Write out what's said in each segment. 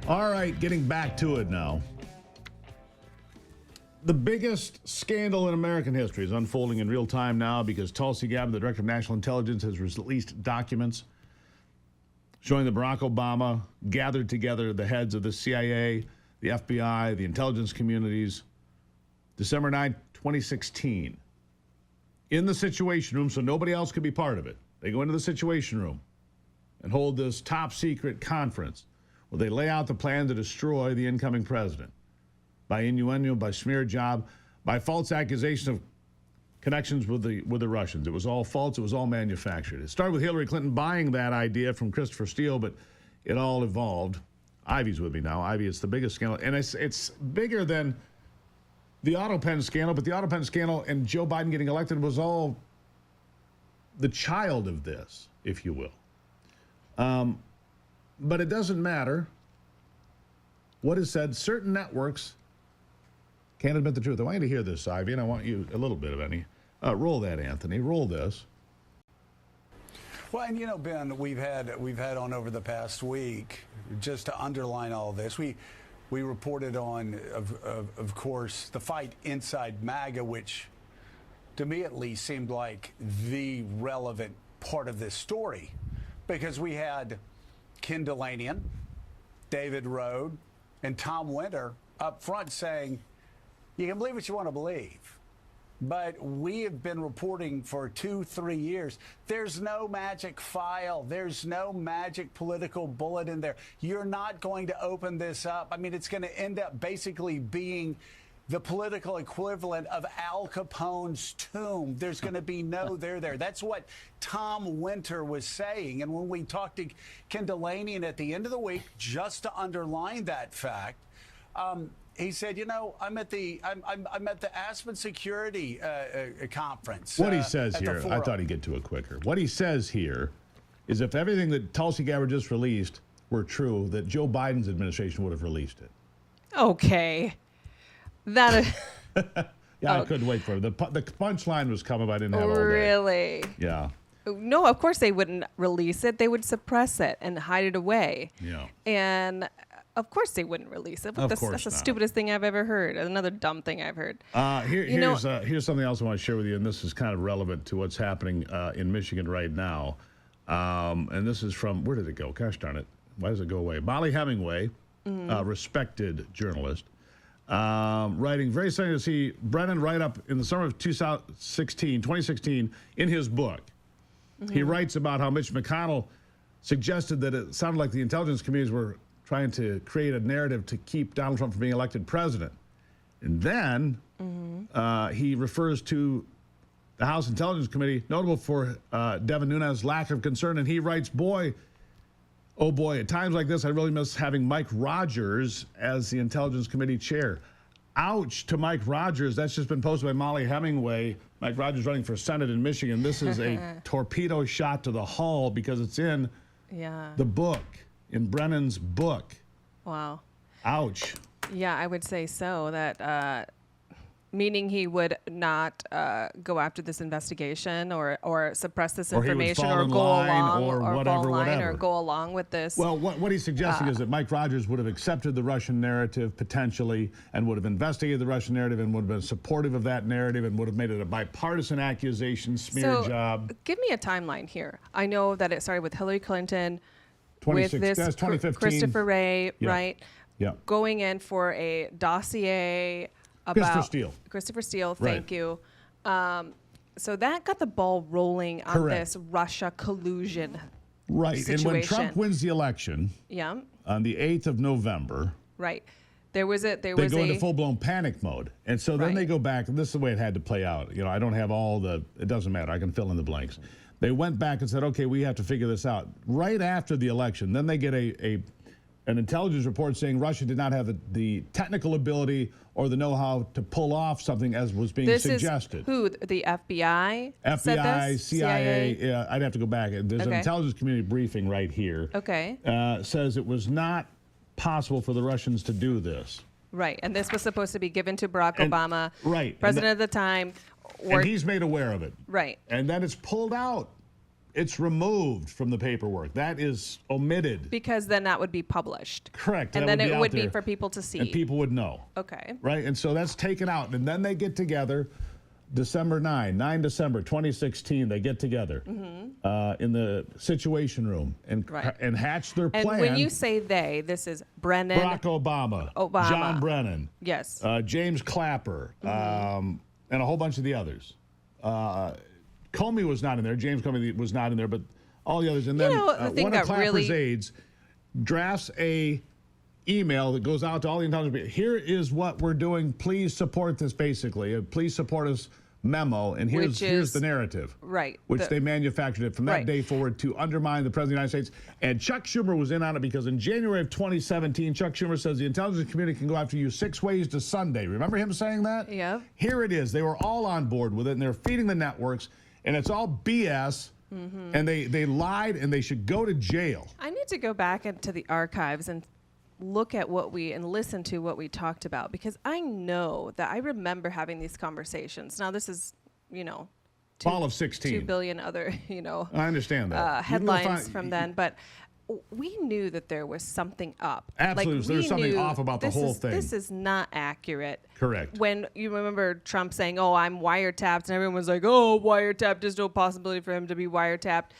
All right, getting back to it now. The biggest scandal in American history is unfolding in real time now because Tulsi Gabbard, the Director of National Intelligence, has released documents showing that Barack Obama gathered together the heads of the CIA, the FBI, the intelligence communities, December 9, 2016, in the Situation Room so nobody else could be part of it. They go into the Situation Room and hold this top secret conference where they lay out the plan to destroy the incoming president by innuendo, by smear job, by false accusation of connections with the Russians. It was all false. It was all manufactured. It started with Hillary Clinton buying that idea from Christopher Steele, but it all evolved. Ivey's with me now. Ivey, it's the biggest scandal, and it's bigger than the auto pen scandal, but the auto pen scandal and Joe Biden getting elected was all the child of this, if you will. But it doesn't matter what is said. Certain networks can't admit the truth. I want you to hear this, Ivey, and I want you a little bit of any. Roll that, Anthony. Roll this. Well, and you know, Ben, we've had on over the past week, just to underline all this, we reported on, of course, the fight inside MAGA, which to me at least seemed like the relevant part of this story, because we had Ken Delanian, David Rode, and Tom Winter up front saying, you can believe what you want to believe, but we have been reporting for 2-3 years. There's no magic file. There's no magic political bullet in there. You're not going to open this up. I mean, it's going to end up basically being the political equivalent of Al Capone's tomb. There's going to be no there. That's what Tom Winter was saying. And when we talked to Ken Delanian at the end of the week, just to underline that fact, he said, you know, I'm at the Aspen Security Conference. What he says here, I thought he'd get to it quicker. What he says here is if everything that Tulsi Gabbard just released were true, that Joe Biden's administration would have released it. Okay. That I couldn't wait for it. The punchline was coming, but I didn't have all day. Really? Yeah. No, of course they wouldn't release it. They would suppress it and hide it away. Yeah. And of course they wouldn't release it. That's the stupidest thing I've ever heard. Another dumb thing I've heard. Here's something else I want to share with you, and this is kind of relevant to what's happening in Michigan right now. And this is from, where did it go? Gosh darn it. Why does it go away? Molly Hemingway, respected journalist, writing very exciting to see Brennan write up in the summer of 2016, in his book. He writes about how Mitch McConnell suggested that it sounded like the intelligence communities were trying to create a narrative to keep Donald Trump from being elected president. And then he refers to the House Intelligence Committee, notable for Devin Nunes' lack of concern. And he writes, oh boy, at times like this, I really miss having Mike Rogers as the Intelligence Committee chair. Ouch to Mike Rogers. That's just been posted by Molly Hemingway. Mike Rogers running for Senate in Michigan. This is a torpedo shot to the hull because it's in the book. In Brennan's book. Wow. Ouch. Yeah, I would say so. That meaning he would not go after this investigation or suppress this information or go along or go along with this. Well, what he's suggesting is that Mike Rogers would have accepted the Russian narrative potentially and would have investigated the Russian narrative and would have been supportive of that narrative and would have made it a bipartisan accusation, smear job. Give me a timeline here. I know that it started with Hillary Clinton. 2015. Christopher Wray, right? Yeah. Going in for a dossier about Christopher Steele, thank you. So that got the ball rolling on this Russia collusion situation. And when Trump wins the election on the 8th of November, they go into full-blown panic mode. And so then they go back, and this is the way it had to play out. You know, I don't have it doesn't matter. I can fill in the blanks. They went back and said, okay, we have to figure this out. Right after the election, then they get an intelligence report saying Russia did not have the technical ability or the know-how to pull off something as was being suggested. Is who? The FBI? FBI, CIA. Yeah, I'd have to go back. There's an intelligence community briefing right here. Okay. Says it was not possible for the Russians to do this. Right, and this was supposed to be given to Barack Obama, right, president at the time. And he's made aware of it. Right. And then it's pulled out It's removed from the paperwork. That is omitted. Because then that would be published. Correct. And that then it would be there, for people to see. and people would know. Okay. Right? And so that's taken out. And then they get together December 9 December 2016, they get together in the Situation Room and hatch their plan. And when you say they, this is Brennan. Barack Obama. John Brennan. Yes. James Clapper. And a whole bunch of the others. Comey was not in there. James Comey was not in there, but all the others. And then one of Clapper's aides drafts a email that goes out to all the intelligence people. Here is what we're doing. Please support this, basically. Please support us memo. And here's the narrative. Right. Which they manufactured it from that day forward to undermine the President of the United States. And Chuck Schumer was in on it because in January of 2017, Chuck Schumer says the intelligence community can go after you 6 ways to Sunday. Remember him saying that? Yeah. Here it is. They were all on board with it, and they're feeding the networks. And it's all BS, and they lied, and they should go to jail. I need to go back into the archives and look at and listen to what we talked about, because I know that I remember having these conversations. Now, this is, fall of 16. 2 billion other, I understand that. Headlines from then, but we knew that there was something up. Absolutely. There's something off about the whole thing. This is not accurate. Correct. When you remember Trump saying, "Oh, I'm wiretapped," and everyone was like, "Oh, wiretapped. There's no possibility for him to be wiretapped,"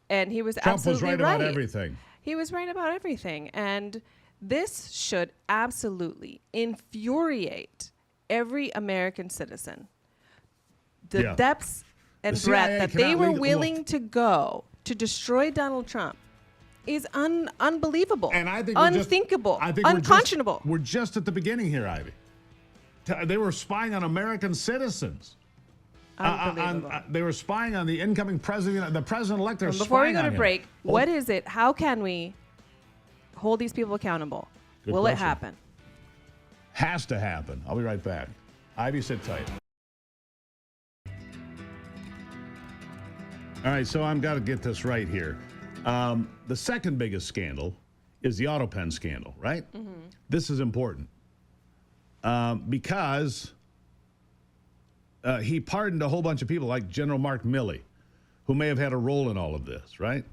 and he was Trump absolutely was right about everything. He was right about everything, and this should absolutely infuriate every American citizen. The depths and breadth that they were willing to go to destroy Donald Trump is unbelievable, and I think unthinkable, unconscionable. We're just at the beginning here, Ivy. They were spying on American citizens. They were spying on the incoming president, the president-elect. Before we go to break, what is it? How can we hold these people accountable? Will it happen? Has to happen. I'll be right back. Ivy, sit tight. All right, so I've got to get this right here. The second biggest scandal is the auto pen scandal, right? This is important because he pardoned a whole bunch of people like General Mark Milley, who may have had a role in all of this, right?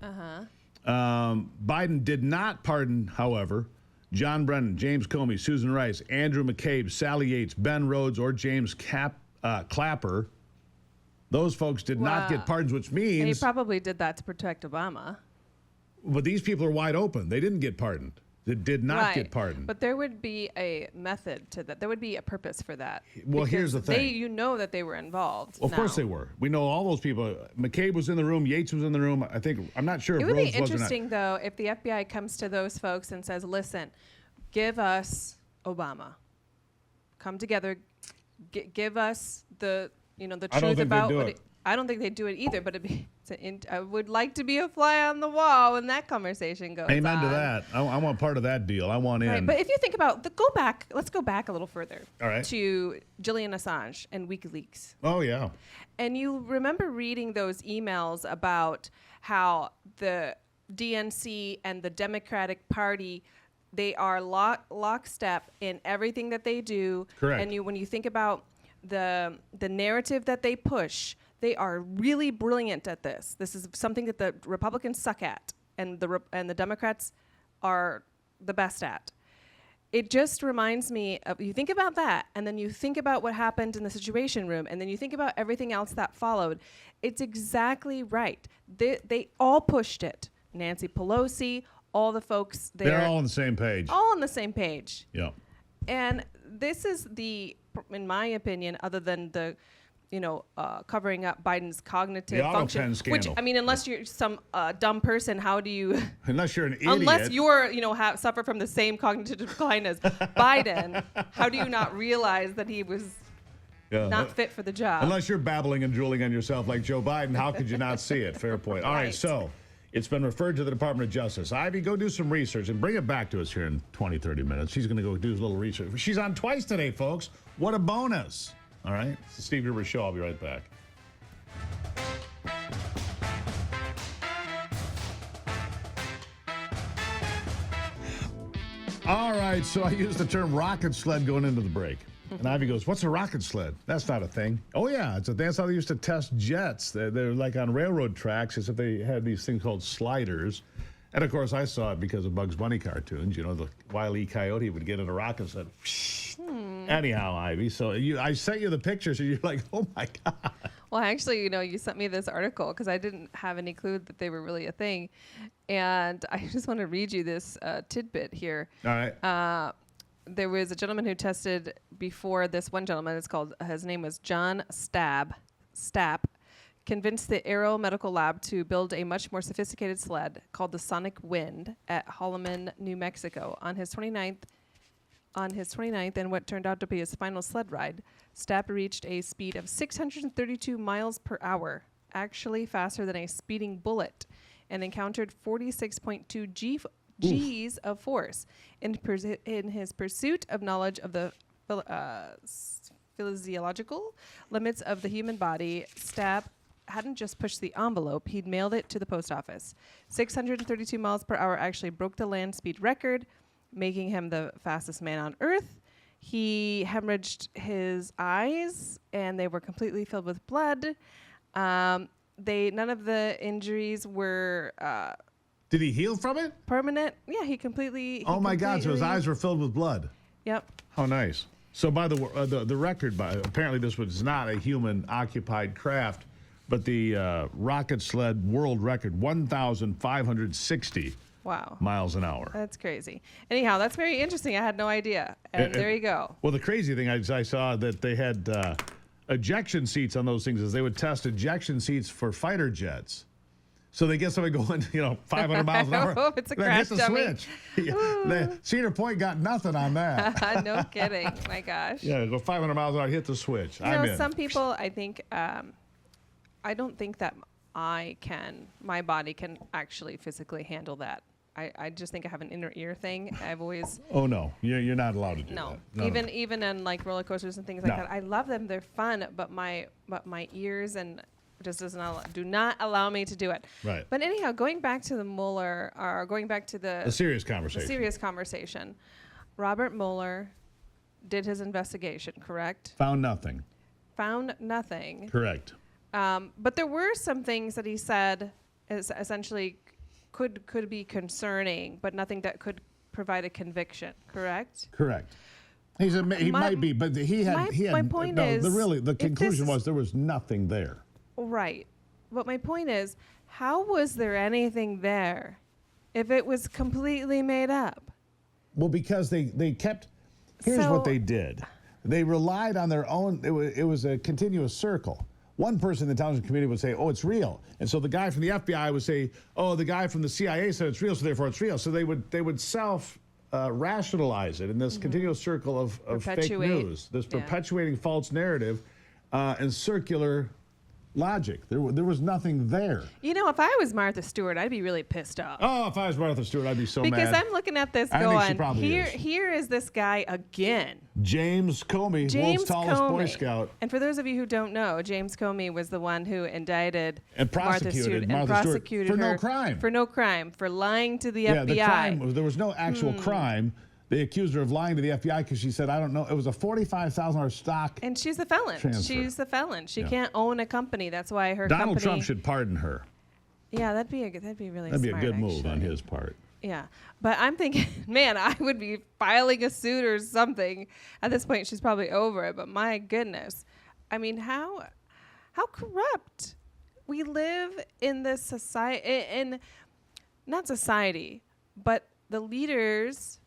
Biden did not pardon, however, John Brennan, James Comey, Susan Rice, Andrew McCabe, Sally Yates, Ben Rhodes, or James Clapper. Those folks did not get pardons, which means... And he probably did that to protect Obama. But these people are wide open. They didn't get pardoned. They did not get pardoned. But there would be a method to that. There would be a purpose for that. Well, here's the thing. You know that they were involved. Well, of course they were. We know all those people. McCabe was in the room. Yates was in the room. I'm not sure if Rhodes was or not. It would be interesting, though, if the FBI comes to those folks and says, listen, give us Obama. Come together. Give us the truth about what I don't think they'd do it either, but I would like to be a fly on the wall when that conversation goes on. Amen to that. I want part of that deal. I want in. But if you think about let's go back a little further. All right. To Julian Assange and WikiLeaks. Oh, yeah. And you remember reading those emails about how the DNC and the Democratic Party, they are lockstep in everything that they do. Correct. And when you think about the narrative that they push, they are really brilliant at this. This is something that the Republicans suck at, and the Democrats are the best at. It just reminds me of, you think about that, and then you think about what happened in the Situation Room, and then you think about everything else that followed. It's exactly right. They all pushed it. Nancy Pelosi, all the folks there. They're all on the same page. All on the same page. Yeah. And this is in my opinion, other than the covering up Biden's cognitive function, which, I mean, unless you're some dumb person, how do you... Unless you're an idiot. Unless you're, suffer from the same cognitive decline as Biden, how do you not realize that he was not fit for the job? Unless you're babbling and drooling on yourself like Joe Biden, how could you not see it? Fair point. All right, so it's been referred to the Department of Justice. Ivy, go do some research and bring it back to us here in 20, 30 minutes. She's going to go do a little research. She's on twice today, folks. What a bonus. All right, it's the Steve Gruber Show. I'll be right back. All right, so I used the term rocket sled going into the break. And Ivey goes, what's a rocket sled? That's not a thing. Oh, yeah, that's how they used to test jets. They're like on railroad tracks, except they had these things called sliders. And, of course, I saw it because of Bugs Bunny cartoons. You know, the Wile E. Coyote would get in a rocket sled. Anyhow, Ivey, so I sent you the pictures, and you're like, oh, my God. Well, actually, you sent me this article because I didn't have any clue that they were really a thing. And I just want to read you this tidbit here. All right. There was a gentleman who tested before this one gentleman. His name was John Stapp, convinced the Aero Medical Lab to build a much more sophisticated sled called the Sonic Wind at Holloman, New Mexico. On his 29th and what turned out to be his final sled ride, Stapp reached a speed of 632 miles per hour, actually faster than a speeding bullet, and encountered 46.2 G's of force. In his pursuit of knowledge of the physiological limits of the human body, Stapp hadn't just pushed the envelope, he'd mailed it to the post office. 632 miles per hour actually broke the land speed record, making him the fastest man on Earth. He hemorrhaged his eyes, and they were completely filled with blood. None of the injuries were Did he heal from it? permanent. Yeah, he completely. Oh, my God, so his eyes were filled with blood. Yep. How nice. So by the record, apparently this was not a human-occupied craft, but the rocket sled world record, 1,560 miles an hour. That's crazy. Anyhow, that's very interesting. I had no idea. And there you go. Well, the crazy thing I saw that they had ejection seats on those things is they would test ejection seats for fighter jets. So they get somebody going, 500 miles an hour. Oh, it's a crash hit the dummy. switch. Cedar Point got nothing on that. No kidding. My gosh. Yeah, go 500 miles an hour, hit the switch. Some people, I think, I don't think that my body can actually physically handle that. I just think I have an inner ear thing. I've always. Oh no, you're not allowed to do that. No, even in like roller coasters and things like that. I love them. They're fun, but my ears and just do not allow me to do it. Right. But anyhow, going back to the Mueller, or going back to the serious conversation. The serious conversation. Robert Mueller did his investigation, correct? Found nothing. Correct. But there were some things that he said essentially could be concerning, but nothing that could provide a conviction. Correct. He might be, but he had. My point is, the conclusion was there was nothing there. Right, but my point is, how was there anything there, if it was completely made up? Well, because they kept. Here's what they did. They relied on their own. It was a continuous circle. One person in the intelligence community would say, oh, it's real. And so the guy from the FBI would say, oh, the guy from the CIA said it's real, so therefore it's real. So they would rationalize it in this continuous circle of fake news, this perpetuating false narrative and circular logic. There was nothing there. If I was Martha Stewart, I'd be really pissed off. Oh, if I was Martha Stewart, I'd be so mad. Because I'm looking at this going, here is this guy again. James Comey, world's tallest Boy Scout. And for those of you who don't know, James Comey was the one who indicted and prosecuted Martha Stewart for no crime. For no crime, for lying to the FBI. The crime was, there was no actual crime. They accused her of lying to the FBI because she said, I don't know, it was a $45,000 stock. And she's the felon. Transfer. She's the felon. She can't own a company. That's why her Donald Trump should pardon her. Yeah, that'd be really That'd be smart, a good move actually. on his part. Yeah, but I'm thinking, man, I would be filing a suit or something. At this point, she's probably over it, but my goodness. I mean, how corrupt. We live in this society, not society, but the leaders,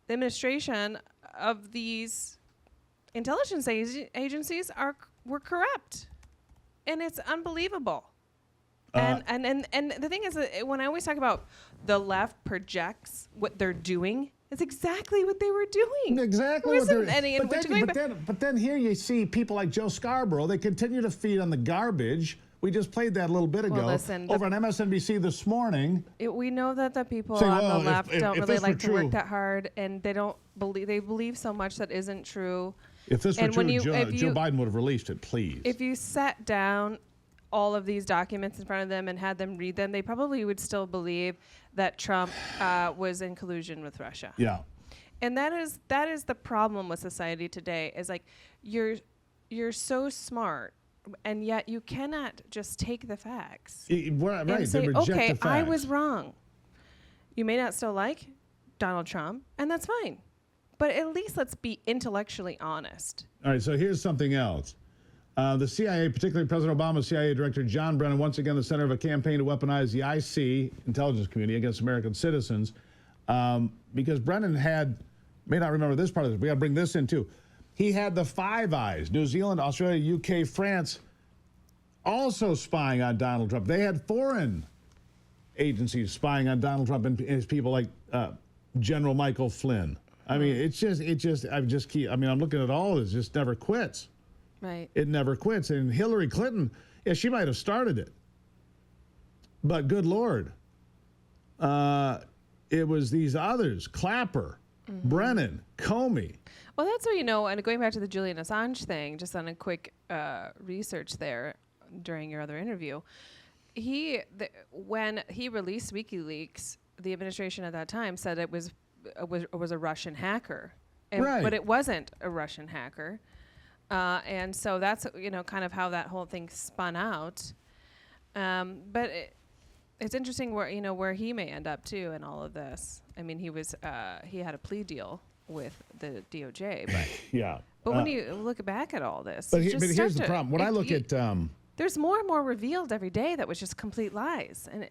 the administration of these intelligence agencies were corrupt, and it's unbelievable. And the thing is, when I always talk about the left projects what they're doing, it's exactly what they were doing. Exactly what they're doing. But then here you see people like Joe Scarborough. They continue to feed on the garbage. We just played that a little bit ago over on MSNBC this morning. We know that the people on the left don't really like to work that hard, and they believe so much that isn't true. If this were true, Joe Biden would have released it, please. If you sat down all of these documents in front of them and had them read them, they probably would still believe that Trump was in collusion with Russia. Yeah. And that is the problem with society today, is like you're so smart, and yet you cannot just take the facts Right, and say, okay, the facts. I was wrong. You may not still like Donald Trump, and that's fine. But at least let's be intellectually honest. All right, so here's something else. The CIA, particularly President Obama's CIA Director John Brennan, once again the center of a campaign to weaponize the IC, intelligence community, against American citizens. Because Brennan may not remember this part of this, we got to bring this in too. He had the Five Eyes, New Zealand, Australia, UK, France, also spying on Donald Trump. They had foreign agencies spying on Donald Trump and his people, like General Michael Flynn. I mean, I'm looking at all of this, it just never quits. Right. It never quits. And Hillary Clinton, yeah, she might have started it. But good Lord, it was these others, Clapper, Brennan, Comey. Well, that's what, and going back to the Julian Assange thing, just on a quick research there during your other interview, when he released WikiLeaks, the administration at that time said it was a Russian hacker. Right. But it wasn't a Russian hacker. And so that's, kind of how that whole thing spun out. But it's interesting where he may end up too in all of this. I mean, he had a plea deal with the DOJ, but yeah. But when you look back at all this, but here's the problem. When I look at there's more and more revealed every day that was just complete lies, and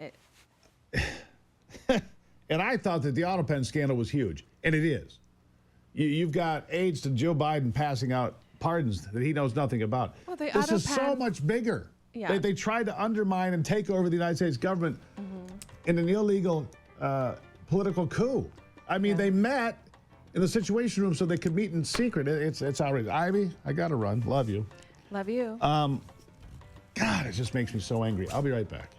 and I thought that the AutoPen scandal was huge, and it is. You've got aides to Joe Biden passing out pardons that he knows nothing about. Well, this is so much bigger. Yeah. They tried to undermine and take over the United States government in an illegal political coup. I mean, they met in the Situation Room so they could meet in secret. It's outrageous. Ivy, I got to run. Love you. Love you. God, it just makes me so angry. I'll be right back.